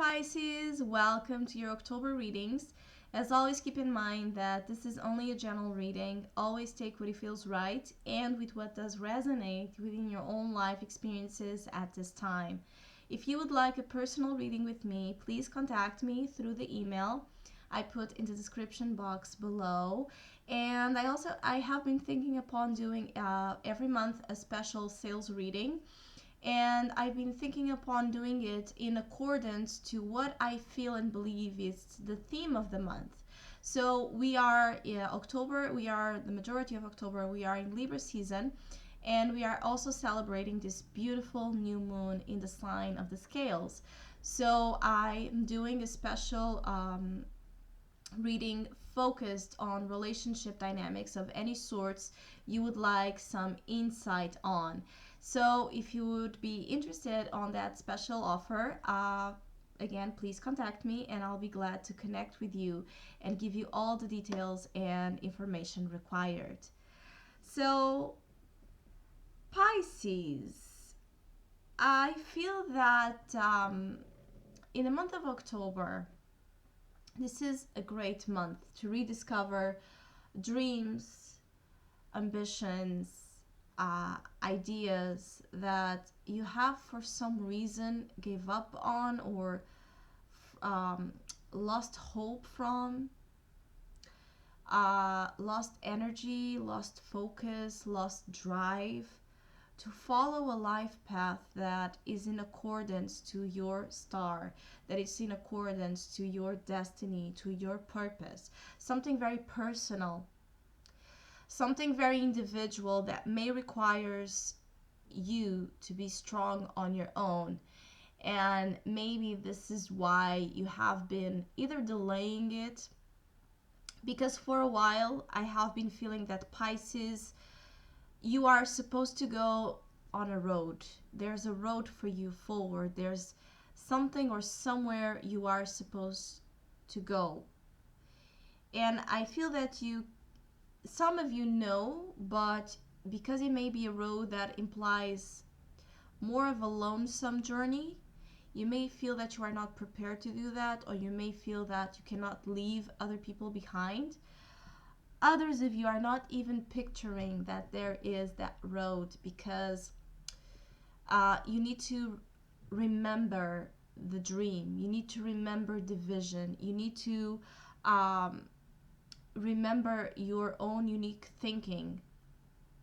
Pisces, welcome to your October readings. As always, keep in mind that this is only a general reading. Always take what feels right and with what does resonate within your own life experiences at this time. If you would like a personal reading with me, please contact me through the email I put in the description box below. And I have been thinking upon doing every month a special sales reading, and I've been thinking upon doing it in accordance to what I feel and believe is the theme of the month. So we are October, we are the majority of October, we are in Libra season, and we are also celebrating this beautiful new moon in the sign of the scales. So I'm doing a special reading focused on relationship dynamics of any sorts you would like some insight on. So if you would be interested on that special offer, again, please contact me and I'll be glad to connect with you and give you all the details and information required. So, Pisces, I feel that in the month of October, this is a great month to rediscover dreams, ambitions, ideas that you have for some reason gave up on or lost hope from, lost energy, lost focus, lost drive to follow a life path that is in accordance to your star, that is in accordance to your destiny, to your purpose, something very personal, something very individual that may requires you to be strong on your own. And maybe this is why you have been either delaying it, because for a while I have been feeling that Pisces, you are supposed to go on a road. There's a road for you forward. There's something or somewhere you are supposed to go. And I feel that some of you know, but because it may be a road that implies more of a lonesome journey, you may feel that you are not prepared to do that, or you may feel that you cannot leave other people behind. Others of you are not even picturing that there is that road, because you need to remember the dream. You need to remember the vision. You need to remember your own unique thinking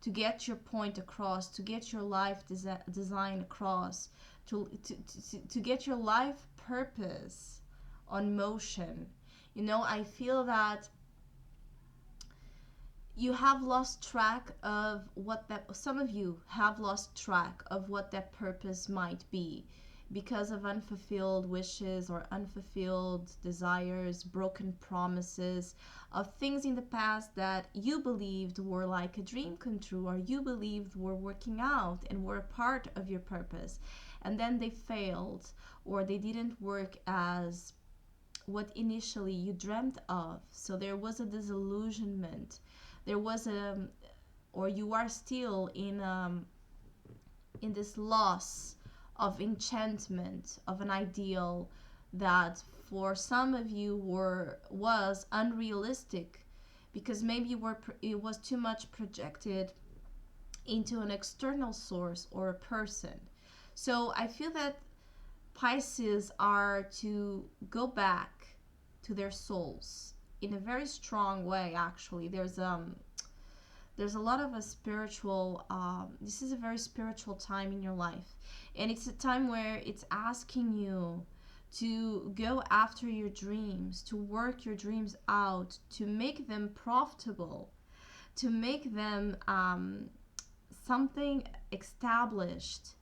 to get your point across, to get your life design across, to get your life purpose on motion. I feel that you have lost track of some of you have lost track of what that purpose might be because of unfulfilled wishes or unfulfilled desires, broken promises of things in the past that you believed were like a dream come true, or you believed were working out and were a part of your purpose, and then they failed or they didn't work as what initially you dreamt of. So there was a disillusionment. There was or you are still in this loss of enchantment of an ideal that for some of you was unrealistic, because maybe it was too much projected into an external source or a person. So I feel that Pisces are to go back to their souls in a very strong way. Actually, there's a lot of a spiritual this is a very spiritual time in your life, and it's a time where it's asking you to go after your dreams, to work your dreams out, to make them profitable, to make them something established,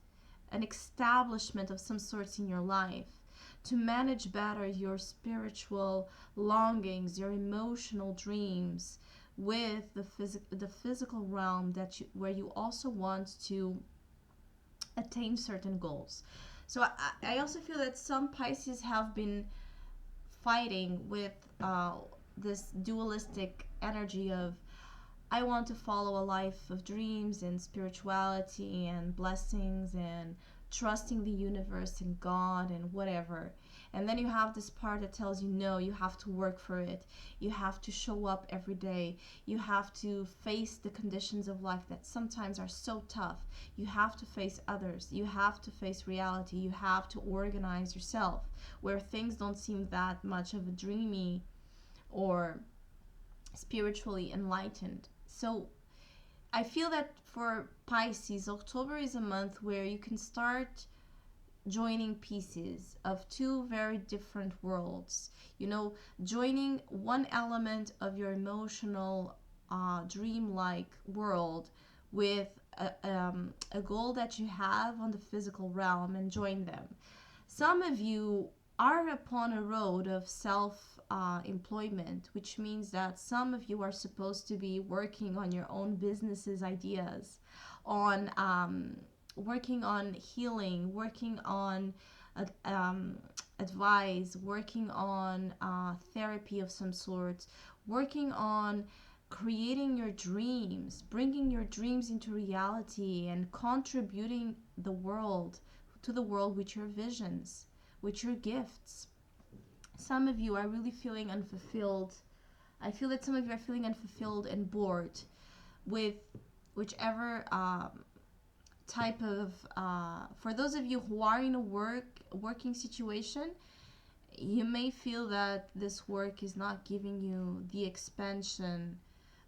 an establishment of some sorts in your life, to manage better your spiritual longings, your emotional dreams with the physical realm where you also want to attain certain goals. So I also feel that some Pisces have been fighting with this dualistic energy of, I want to follow a life of dreams and spirituality and blessings and trusting the universe and God and whatever. And then you have this part that tells you, no, you have to work for it. You have to show up every day. You have to face the conditions of life that sometimes are so tough. You have to face others. You have to face reality. You have to organize yourself where things don't seem that much of a dreamy or spiritually enlightened. So I feel that for Pisces, October is a month where you can start joining pieces of two very different worlds. You know, joining one element of your emotional, dream-like world with a goal that you have on the physical realm and join them. Some of you are upon a road of self employment, which means that some of you are supposed to be working on your own businesses ideas, on working on healing, working on advice, working on therapy of some sort, working on creating your dreams, bringing your dreams into reality, and contributing to the world with your visions, with your gifts. Some of you are really feeling unfulfilled. I feel that some of you are feeling unfulfilled and bored with whichever type of for those of you who are in a working situation, you may feel that this work is not giving you the expansion,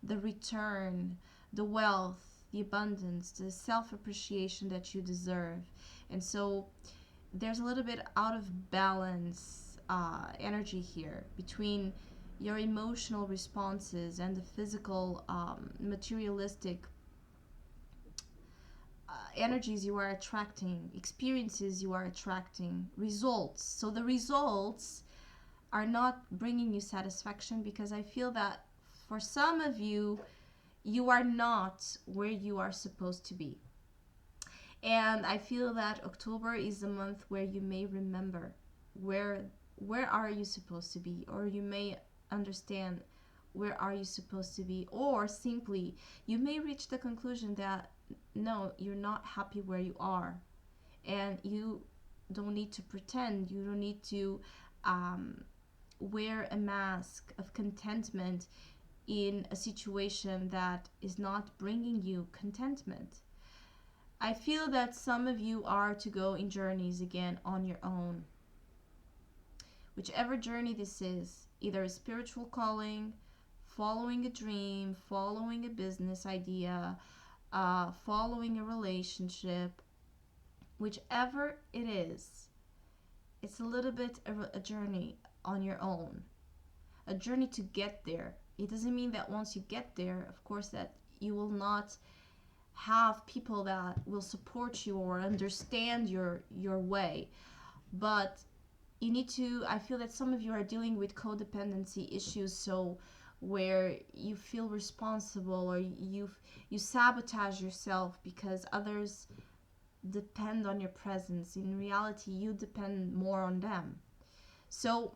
the return, the wealth, the abundance, the self-appreciation that you deserve. And so there's a little bit out of balance energy here between your emotional responses and the physical, materialistic energies you are attracting, experiences you are attracting, results. So the results are not bringing you satisfaction, because I feel that for some of you, you are not where you are supposed to be. And I feel that October is a month where you may remember where are you supposed to be, or you may understand where are you supposed to be, or simply you may reach the conclusion that no, you're not happy where you are, and you don't need to pretend. You don't need to wear a mask of contentment in a situation that is not bringing you contentment. I feel that some of you are to go in journeys again on your own. Whichever journey this is, either a spiritual calling, following a dream, following a business idea, following a relationship, whichever it is, it's a little bit of a journey on your own, a journey to get there. It doesn't mean that once you get there, of course, that you will not have people that will support you or understand your way, but you need to, I feel that some of you are dealing with codependency issues, so where you feel responsible, or you sabotage yourself because others depend on your presence. In reality, you depend more on them. So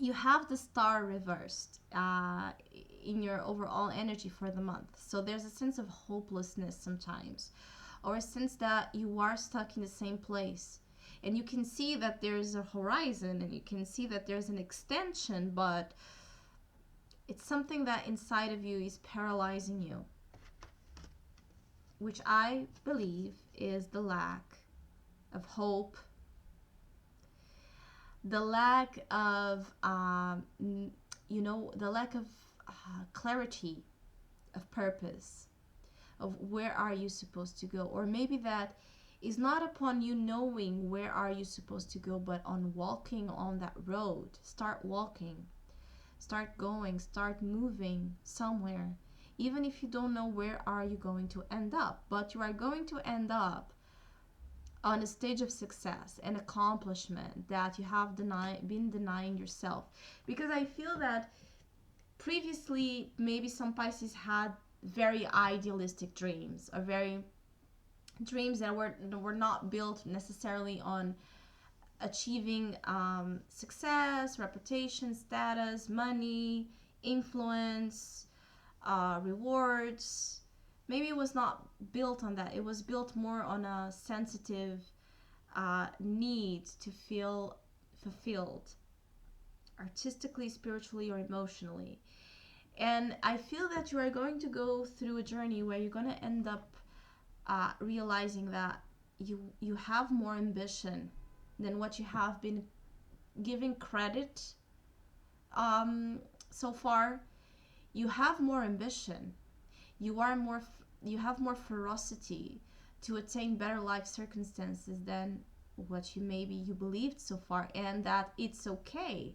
you have the star reversed in your overall energy for the month. So there's a sense of hopelessness sometimes, or a sense that you are stuck in the same place. And you can see that there's a horizon, and you can see that there's an extension, but it's something that inside of you is paralyzing you, which I believe is the lack of hope, the lack of, the lack of clarity, of purpose, of where are you supposed to go. Or maybe that is not upon you knowing where are you supposed to go, but on walking on that road. Start walking, start going, start moving somewhere, even if you don't know where are you going to end up, but you are going to end up on a stage of success and accomplishment that you have been denying yourself. Because I feel that previously maybe some Pisces had very idealistic dreams, or very dreams that were not built necessarily on achieving success, reputation, status, money, influence, rewards. Maybe it was not built on that. It was built more on a sensitive need to feel fulfilled, artistically, spiritually, or emotionally. And I feel that you are going to go through a journey where you're going to end up realizing that you have more ambition than what you have been giving credit um, so far. You have more ambition. You have more ferocity to attain better life circumstances than what you believed so far, and that it's okay.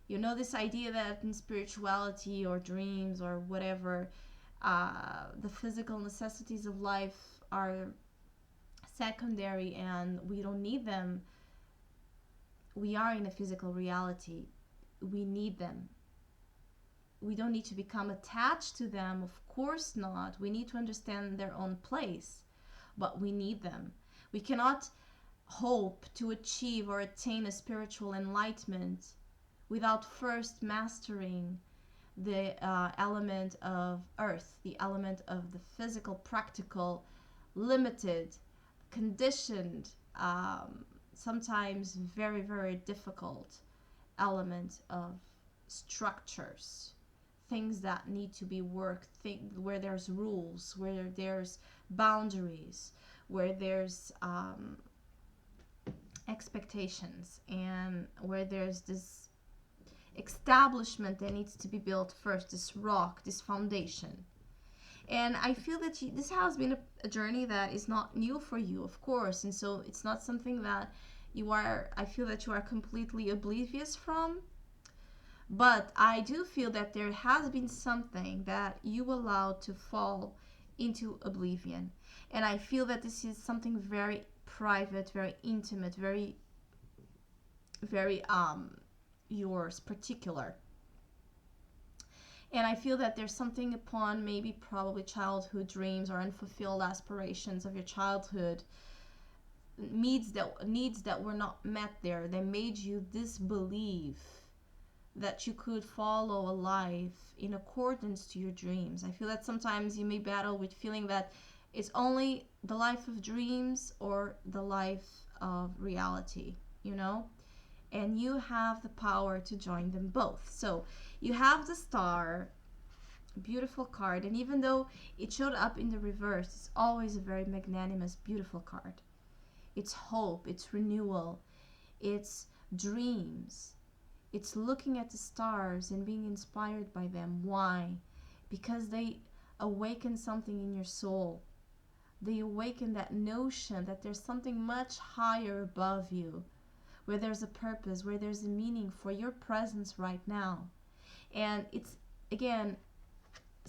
You know, this idea that in spirituality or dreams or whatever, the physical necessities of life are secondary and we don't need them. We are in a physical reality. We need them. We don't need to become attached to them, of course not. We need to understand their own place, but we need them. We cannot hope to achieve or attain a spiritual enlightenment without first mastering the element of earth, the element of the physical, practical, limited, conditioned, sometimes very, very difficult element of structures, things that need to be worked, where there's rules, where there's boundaries, where there's expectations, and where there's this establishment that needs to be built first, this rock, this foundation. And I feel that this has been a journey that is not new for you, of course, and so it's not something that I feel that you are completely oblivious from. But I do feel that there has been something that you allowed to fall into oblivion. And I feel that this is something very private, very intimate, very, very yours, particular. And I feel that there's something upon maybe probably childhood dreams or unfulfilled aspirations of your childhood, needs that were not met there. They made you disbelieve that you could follow a life in accordance to your dreams. I feel that sometimes you may battle with feeling that it's only the life of dreams or the life of reality, you know? And you have the power to join them both. So you have the star, beautiful card, and even though it showed up in the reverse, it's always a very magnanimous, beautiful card. It's hope, it's renewal, it's dreams. It's looking at the stars and being inspired by them. Why? Because they awaken something in your soul. They awaken that notion that there's something much higher above you, where there's a purpose, where there's a meaning for your presence right now. And it's, again,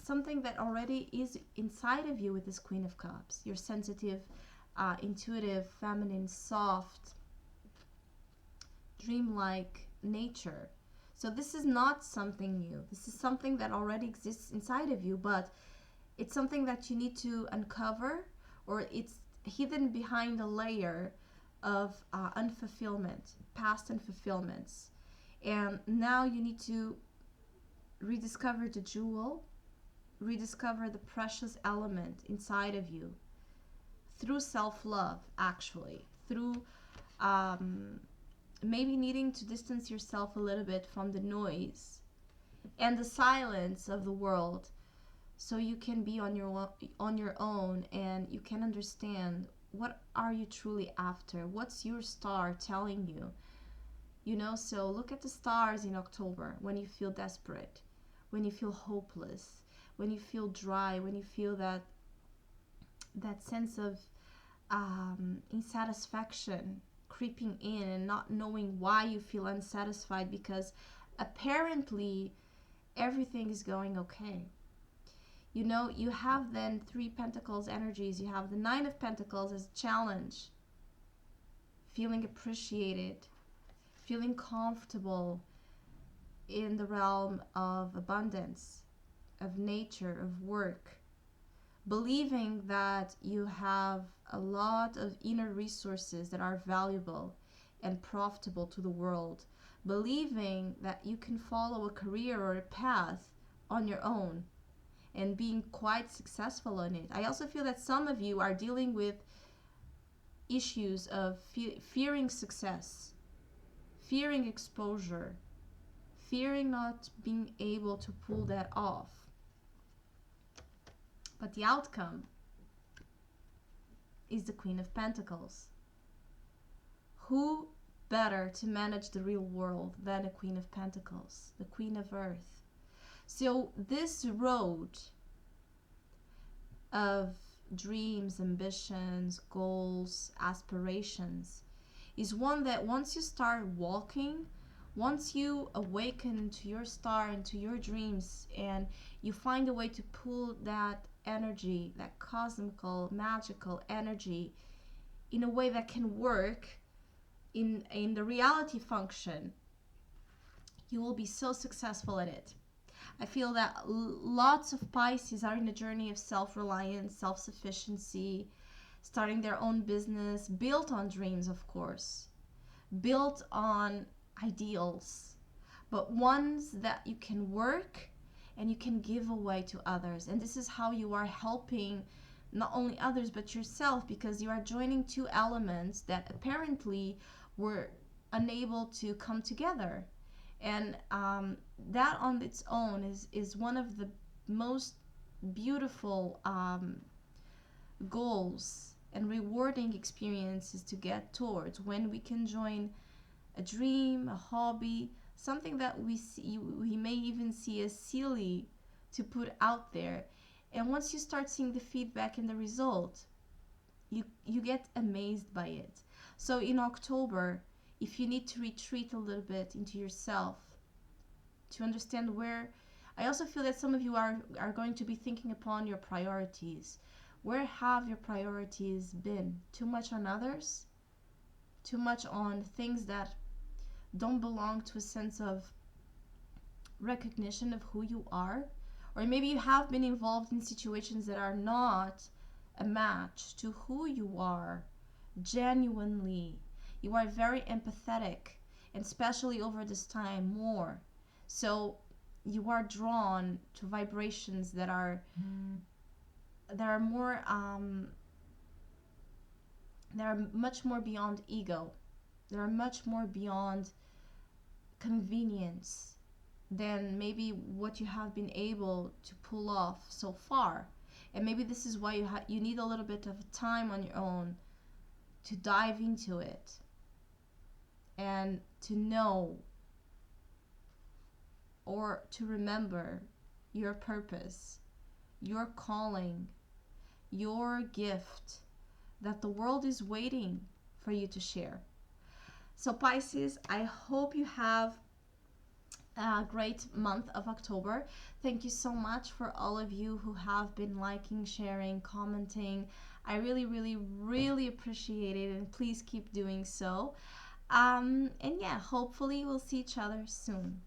something that already is inside of you with this Queen of Cups. You're sensitive, intuitive, feminine, soft, dreamlike nature. So this is not something new. This is something that already exists inside of you, but it's something that you need to uncover, or it's hidden behind a layer of unfulfillment, past unfulfillments. And now you need to rediscover the jewel, rediscover the precious element inside of you through self-love, actually, through maybe needing to distance yourself a little bit from the noise and the silence of the world, so you can be on your own and you can understand what are you truly after, what's your star telling you, you know. So look at the stars in October when you feel desperate, when you feel hopeless, when you feel dry, when you feel that sense of insatisfaction creeping in and not knowing why you feel unsatisfied, because apparently everything is going okay. You know, you have then 3 Pentacles energies. You have the 9 of Pentacles as a challenge, feeling appreciated, feeling comfortable in the realm of abundance, of nature, of work, believing that you have a lot of inner resources that are valuable and profitable to the world, believing that you can follow a career or a path on your own and being quite successful on it. I also feel that some of you are dealing with issues of fearing success, fearing exposure, fearing not being able to pull that off. But the outcome is the Queen of Pentacles. Who better to manage the real world than a Queen of Pentacles, the Queen of Earth? So this road of dreams, ambitions, goals, aspirations is one that once you start walking, once you awaken to your star and to your dreams, and you find a way to pull that energy, that cosmical, magical energy, in a way that can work in the reality function, you will be so successful at it. I feel that lots of Pisces are in a journey of self-reliance, self-sufficiency, starting their own business, built on dreams, of course, built on ideals, but ones that you can work and you can give away to others. And this is how you are helping not only others but yourself, because you are joining two elements that apparently were unable to come together. And that on its own is one of the most beautiful goals and rewarding experiences to get towards, when we can join a dream, a hobby, something that we may even see as silly to put out there. And once you start seeing the feedback and the result, you get amazed by it. So in October, if you need to retreat a little bit into yourself to understand where, I also feel that some of you are going to be thinking upon your priorities. Where have your priorities been? Too much on others? Too much on things that don't belong to a sense of recognition of who you are? Or maybe you have been involved in situations that are not a match to who you are genuinely. You are very empathetic, and especially over this time more. So you are drawn to vibrations that are more that are much more beyond ego. They are much more beyond convenience than maybe what you have been able to pull off so far. And maybe this is why you need a little bit of time on your own to dive into it and to know or to remember your purpose, your calling, your gift that the world is waiting for you to share. So Pisces, I hope you have a great month of October. Thank you so much for all of you who have been liking, sharing, commenting. I really, really, really appreciate it, and please keep doing so. And yeah, hopefully we'll see each other soon.